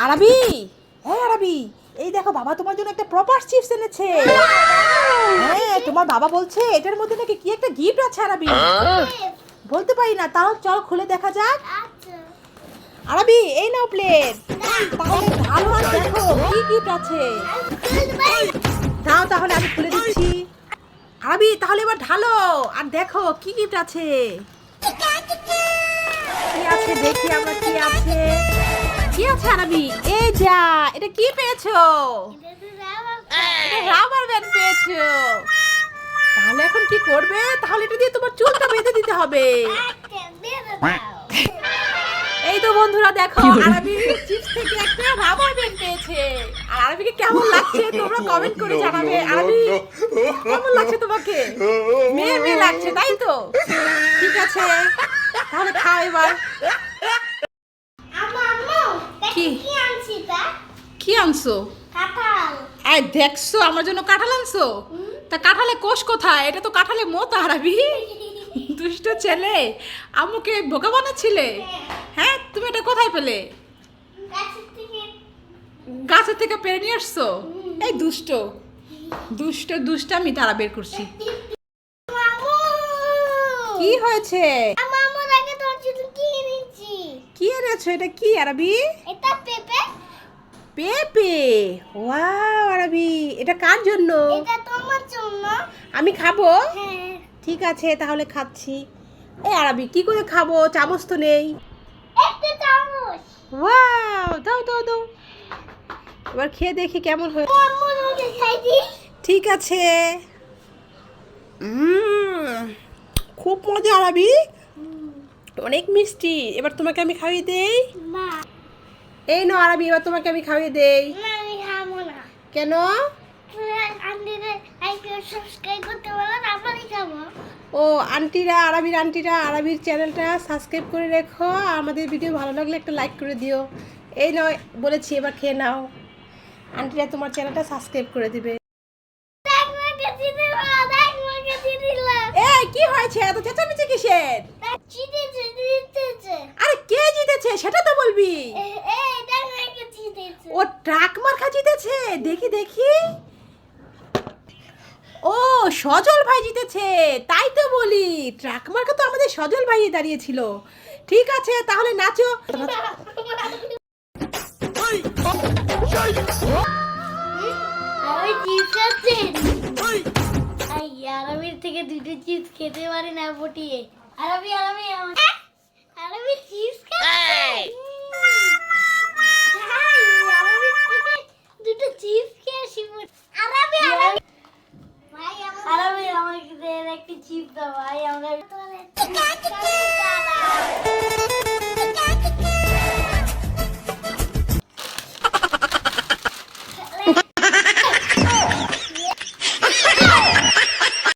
আরাবি, হ্যাঁ আরাবি, এই দেখো বাবা তোমার জন্য একটা প্রপার চিপস এনেছে। হ্যাঁ তোমার বাবা বলছে এটার মধ্যে নাকি কি একটা গিফট আছে আরাবি। বলতে পারি না, তাও চল খুলে দেখা যাক। আরাবি এই নাও প্লেট, তাহলে ভালো আর দেখো কি গিফট আছে। দাও তাহলে আমি খুলে দিচ্ছি। আরাবি তাহলে এবার ঢালো আর দেখো কি গিফট আছে। কি আছে দেখি আমরা, কি আছে, কি আছে আরাবি। এই যা, এটা কি পেয়েছো? রাবার ব্যান্ড পেয়েছো। তাহলে এখন কি করবে? তাহলে এটা দিয়ে তোমার চুলটা বেঁধে দিতে হবে। এই তো বন্ধুরা দেখো, আরাবি চিপস থেকে একটা রাবার ব্যান্ড পেয়েছে। আর আরাবিকে কেমন লাগছে তোমরা কমেন্ট করে জানাবে। আরাবি কেমন লাগছে তোমাকে? মেয়ে মেয়ে লাগছে তাই তো? ঠিক আছে তাহলে খাও এবার। কি কি আনছো? এই দেখছো আমার জন্য কাঁঠাল আনছো? তা কাঁঠালে কোষ কোথায়? এটা তো কাঁঠালে মোতা আরাবি। দুষ্ট ছেলে, আম্মুকে বোকা বানাচ্ছিলে। হ্যাঁ তুমি এটা কোথায় পেলে? গাছের থেকে পেরে নিয়ে আসছো? এই দুষ্ট দুষ্ট দুষ্টামি তারা বের করছি। কি হয়েছে? কি এনেছো? এটা কি আরাবি? পেঁপে। ওয়াও আরাবি, এটা কার জন্য? এটা তোমার জন্য। আমি খাবো? হ্যাঁ। ঠিক আছে তাহলে খাচ্ছি। এই আরাবি কি করে খাবো? চামচ তো নেই। একটা চামচ। ওয়াও, দাও দাও দাও। এবার খেয়ে দেখি কেমন হয়। আম্মু আমাকে খাই দি। ঠিক আছে। খুব মজা আরাবি, অনেক মিষ্টি। এবার তোমাকে আমি খাইয়ে দেই। না এই নাও আরাবি, এবার তোমাকে আমি খাইয়ে দেই। না, আমি খাবো না। কেন? আন্টিদের লাইক সাবস্ক্রাইব করতে বলো, তারপরে খাবো। ও আন্টিরা, আরাবির চ্যানেলটা সাবস্ক্রাইব করে রেখো। আমাদের ভিডিও ভালো লাগলে একটা লাইক করে দিও। এই নয় বলেছি, এবার খেয়ে নাও। আন্টিরা তোমার চ্যানেলটা সাবস্ক্রাইব করে দিবে। দেখ মাকে দিতে বলো, দেখ মাকে দিয়ে দিলাম। এই কি হয়েছে? এত চেঁচামেচি কিসের? জিতেছে। আরে কে জিতেছে সেটা তো বলবি। এই দেখ মাকে জিতেছে। ও ট্রাক মার্কা জিতেছে। দেখি দেখি। ও সজল ভাই জিতেছে, তাই তো বলি। ট্রাক মার্কা তো আমাদের সজল ভাই দাঁড়িয়েছিল। ঠিক আছে তাহলে নাচো। আমি চিপস খাচ্ছি। আরবির থেকে দুটো চিপস খেতে পারি না পটিয়ে। আরবি চিপস খাচ্ছে।